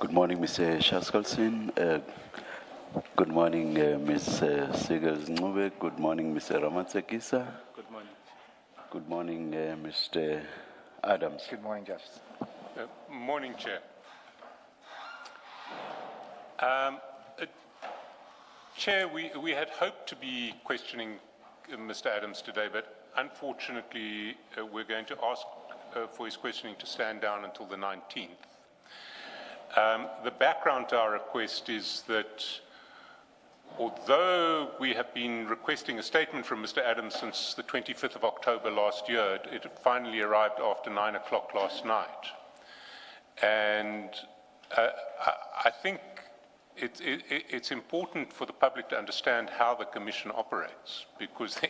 Good morning, Mr. Shaskalsin. Good morning, Ms. Sigels-Ncube. Good morning, Mr. Ramatsekisa. Good morning. Good morning, Mr. Adams. Good morning, Justice. Morning, Chair. Chair, we had hoped to be questioning Mr. Adams today, but unfortunately, we're going to ask for his questioning to stand down until the 19th. The background to our request is that although we have been requesting a statement from Mr. Adams since the 25th of October last year, it finally arrived after 9 o'clock last night. And I think it's important for the public to understand how the Commission operates, because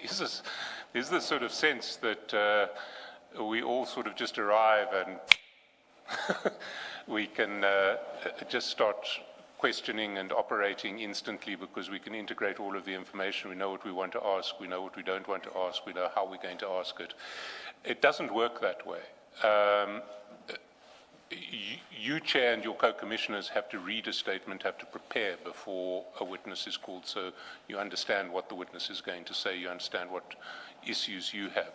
there's this sort of sense that we all sort of just arrive and we can just start questioning and operating instantly because we can integrate all of the information. We know what we want to ask, we know what we don't want to ask, we know how we're going to ask it. It doesn't work that way. You, Chair, and your co-commissioners have to read a statement, have to prepare before a witness is called, so you understand what the witness is going to say, you understand what issues you have.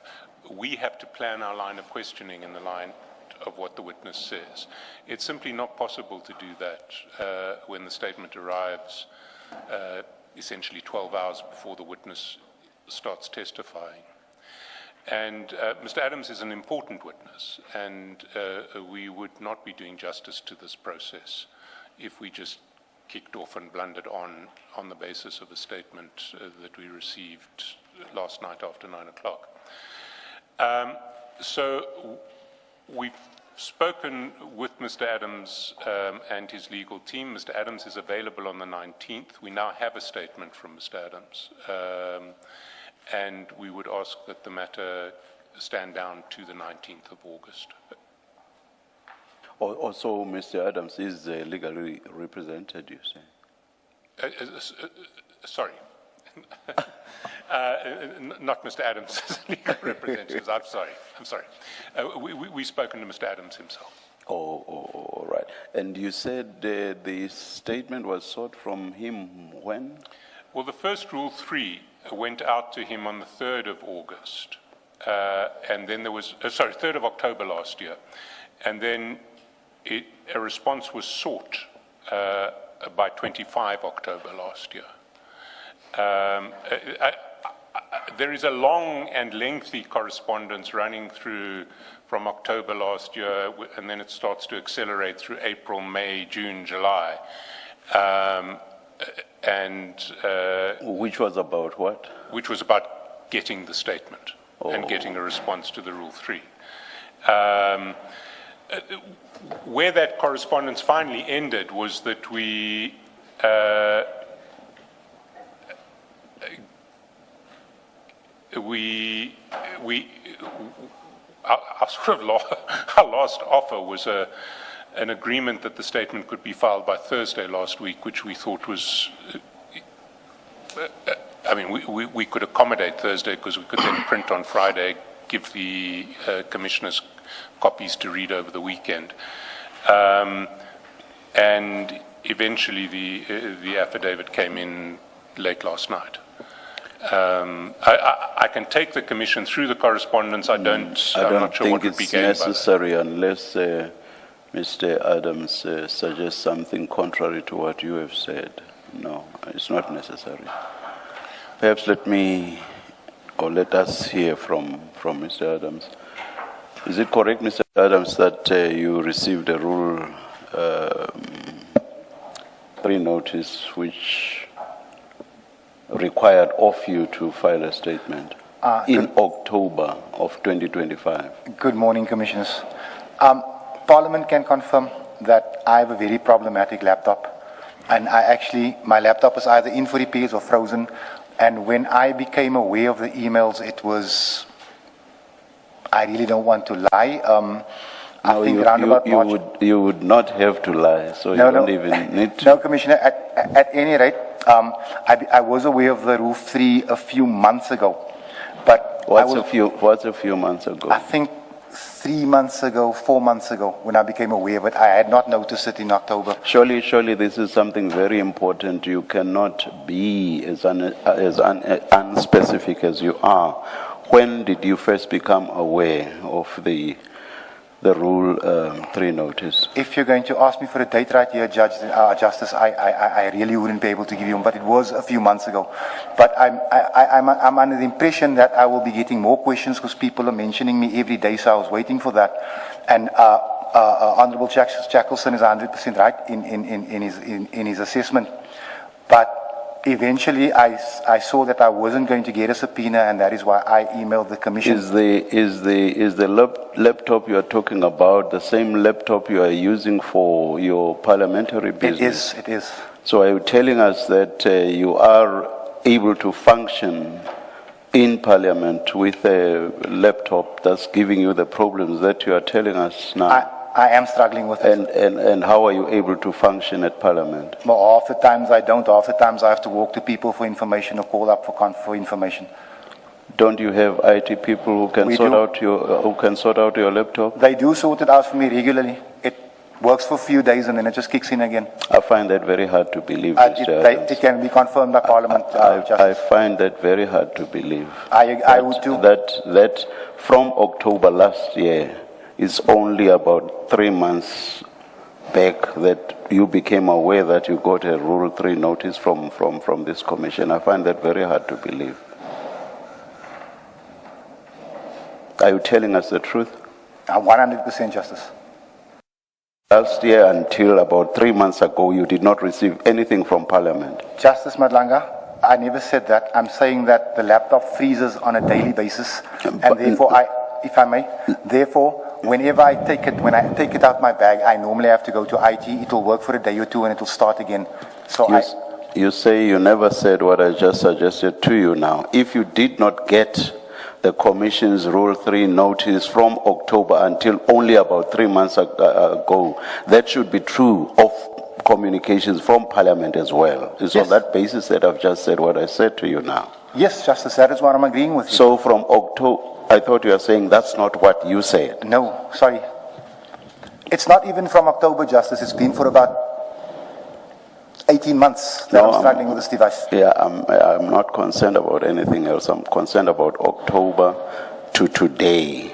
We have to plan our line of questioning in the line of what the witness says. It's simply not possible to do that when the statement arrives essentially 12 hours before the witness starts testifying. And Mr. Adams is an important witness, and we would not be doing justice to this process if we just kicked off and blundered on the basis of a statement that we received last night after 9 o'clock. So we've spoken with Mr. Adams and his legal team. Mr. Adams is available on the 19th. We now have a statement from Mr. Adams. And we would ask that the matter stand down to the 19th of August. Also, Mr. Adams is legally represented, you say? Sorry. Not Mr. Adams' legal representatives. I'm sorry. We've spoken to Mr. Adams himself. All right. And you said the statement was sought from him when? Well, the first Rule 3 went out to him on the 3rd of August. And then there was, 3rd of October last year. And then a response was sought by 25 October last year. There is a long and lengthy correspondence running through from October last year, and then it starts to accelerate through April, May, June, July. Which was about what? Which was about getting the statement and getting a response to the Rule 3. Where that correspondence finally ended was that our last offer was an agreement that the statement could be filed by Thursday last week, which we thought was, we could accommodate Thursday because we could then print on Friday, give the commissioners copies to read over the weekend. And eventually the affidavit came in late last night. I can take the Commission through the correspondence. I'm not sure what would be gained by that. I don't think it's necessary unless Mr. Adams suggests something contrary to what you have said. No, it's not necessary. Perhaps let us hear from Mr. Adams. Is it correct, Mr. Adams, that you received a Rule 3 notice which required of you to file a statement in October of 2025? Good morning, Commissioners. Parliament can confirm that I have a very problematic laptop, and my laptop is either in for repairs or frozen, and when I became aware of the emails, I really don't want to lie. You would not have to lie, so you don't even need to. No, Commissioner, at any rate, I was aware of the Rule 3 a few months ago, but What's a few months ago? I think 3 months ago, 4 months ago, when I became aware of it. I had not noticed it in October. Surely this is something very important. You cannot be as unspecific as you are. When did you first become aware of the Rule 3 notice? If you're going to ask me for a date right here, Justice, I really wouldn't be able to give you one, but it was a few months ago. But I'm under the impression that I will be getting more questions because people are mentioning me every day, so I was waiting for that. And Honourable Jackelson is 100% right in his assessment. But eventually, I saw that I wasn't going to get a subpoena, and that is why I emailed the Commission. Is the laptop you are talking about the same laptop you are using for your parliamentary business? It is. So are you telling us that you are able to function in Parliament with a laptop that's giving you the problems that you are telling us now? I am struggling with it. And how are you able to function at Parliament? Well, half the times I don't. Half the times I have to walk to people for information or call up for information. Don't you have IT people who can sort out your laptop? They do sort it out for me regularly. It works for a few days and then it just kicks in again. I find that very hard to believe, Mr. Adams. It can be confirmed by Parliament. I find that very hard to believe. I would too. That from October last year, it's only about 3 months back that you became aware that you got a Rule 3 notice from this commission. I find that very hard to believe. Are you telling us the truth? 100%, Justice. Last year until about 3 months ago, you did not receive anything from Parliament. Justice Madlanga, I never said that. I'm saying that the laptop freezes on a daily basis, and therefore if I may, whenever when I take it out my bag, I normally have to go to IT. It will work for a day or two and it will start again. So you say you never said what I just suggested to you now. If you did not get the Commission's Rule 3 notice from October until only about 3 months ago, that should be true of communications from Parliament as well. It's on that basis that I've just said what I said to you now. Yes, Justice, that is what I'm agreeing with you. So from October, I thought you were saying that's not what you said. No, sorry. It's not even from October, Justice. It's been for about 18 months that I'm struggling with this device. Yeah, I'm not concerned about anything else. I'm concerned about October to today.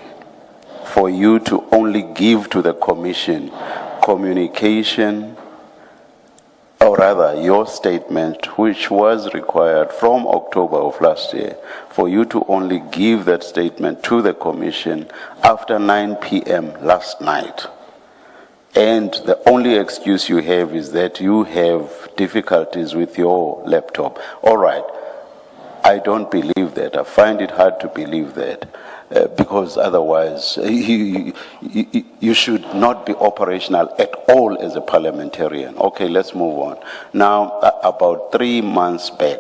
For you to only give to the Commission communication, or rather your statement, which was required from October of last year, for you to only give that statement to the Commission after 9 p.m. last night. And the only excuse you have is that you have difficulties with your laptop. All right, I don't believe that. I find it hard to believe that. Because otherwise you should not be operational at all as a parliamentarian. Okay, let's move on. Now, about 3 months back,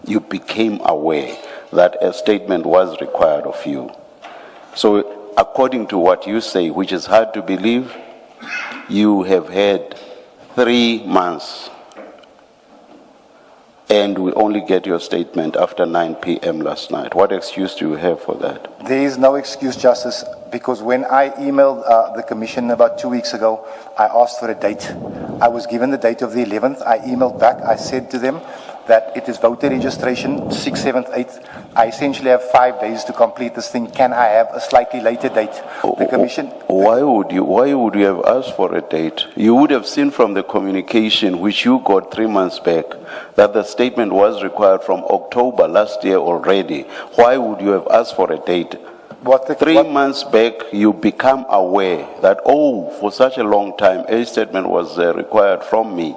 you became aware that a statement was required of you. So, according to what you say, which is hard to believe, you have had 3 months and we only get your statement after 9 p.m. last night. What excuse do you have for that? There is no excuse, Justice, because when I emailed the Commission about 2 weeks ago, I asked for a date. I was given the date of the 11th. I emailed back. I said to them that it is voter registration, 6th, 7th, 8th. I essentially have 5 days to complete this thing. Can I have a slightly later date? The Commission... Why would you have asked for a date? You would have seen from the communication which you got 3 months back that the statement was required from October last year already. Why would you have asked for a date? 3 months back, you become aware that, for such a long time, a statement was required from me.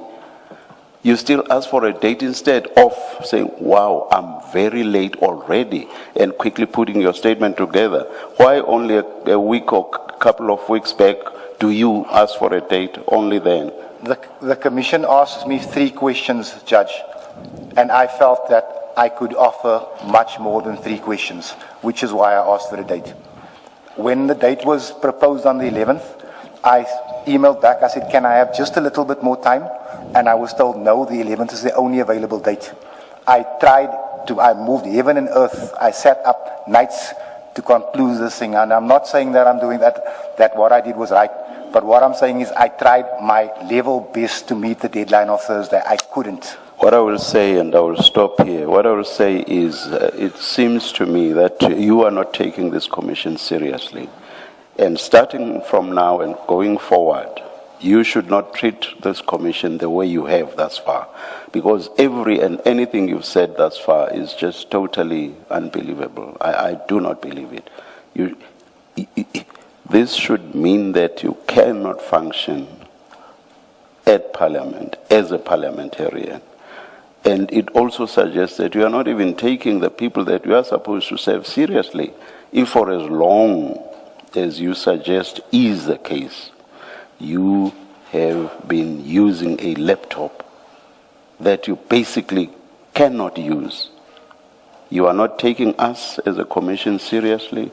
You still ask for a date instead of saying, wow, I'm very late already, and quickly putting your statement together. Why only a week or couple of weeks back do you ask for a date only then? The Commission asked me 3 questions, Judge, and I felt that I could offer much more than 3 questions, which is why I asked for a date. When the date was proposed on the 11th, I emailed back. I said, can I have just a little bit more time? And I was told, no, the 11th is the only available date. I moved heaven and earth. I sat up nights to conclude this thing. And I'm not saying that I'm doing that what I did was right. But what I'm saying is I tried my level best to meet the deadline of Thursday. I couldn't. What I will say, and I will stop here, what I will say is it seems to me that you are not taking this commission seriously. And starting from now and going forward, you should not treat this commission the way you have thus far. Because every and anything you've said thus far is just totally unbelievable. I do not believe it. This should mean that you cannot function at Parliament as a parliamentarian. And it also suggests that you are not even taking the people that you are supposed to serve seriously, if for as long as you suggest is the case, you have been using a laptop that you basically cannot use. You are not taking us as a commission seriously,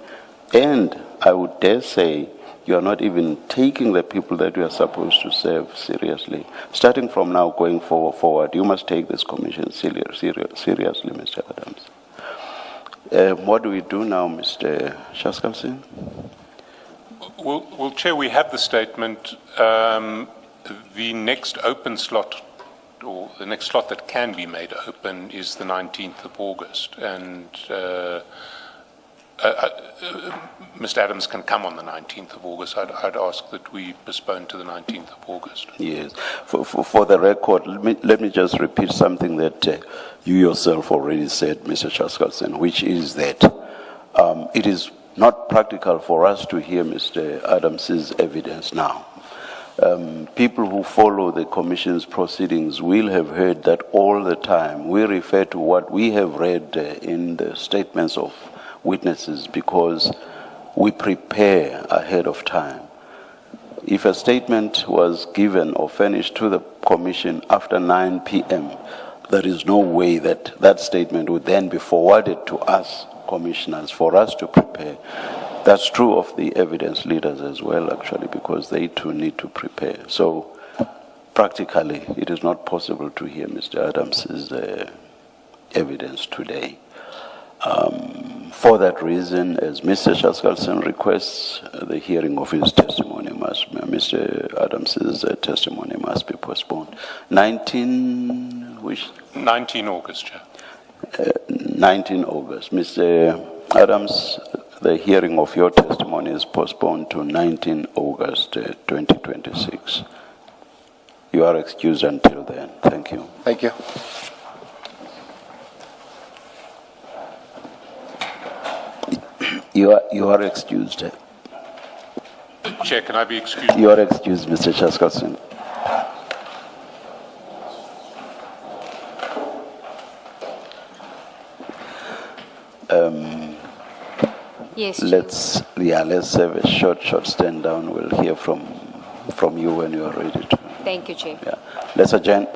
and I would dare say you are not even taking the people that you are supposed to serve seriously. Starting from now going forward, you must take this commission seriously, Mr. Adams. What do we do now, Mr. Shaskalsin? Well, Chair, we have the statement. The next open slot, or the next slot that can be made open, is the 19th of August. And Mr. Adams can come on the 19th of August. I'd ask that we postpone to the 19th of August. Yes. For the record, let me just repeat something that you yourself already said, Mr. Shaskalsin, which is that it is not practical for us to hear Mr. Adams's evidence now. People who follow the Commission's proceedings will have heard that all the time. We refer to what we have read in the statements of witnesses because we prepare ahead of time. If a statement was given or furnished to the Commission after 9 p.m., there is no way that that statement would then be forwarded to us, commissioners, for us to prepare. That's true of the evidence leaders as well, actually, because they too need to prepare. So practically, it is not possible to hear Mr. Adams's evidence today. For that reason, as Mr. Shaskalsin requests, the hearing of his testimony Mr. Adams's testimony must be postponed. 19 August, Chair. 19 August. Mr. Adams, the hearing of your testimony is postponed to 19 August 2026. You are excused until then. Thank you. Thank you. You are excused. Chair, can I be excused? You are excused, Mr. Shaskalsin. Yes. Let's have a short stand down. We'll hear from you when you are ready to. Thank you, Chair. Yeah. Let's adjourn.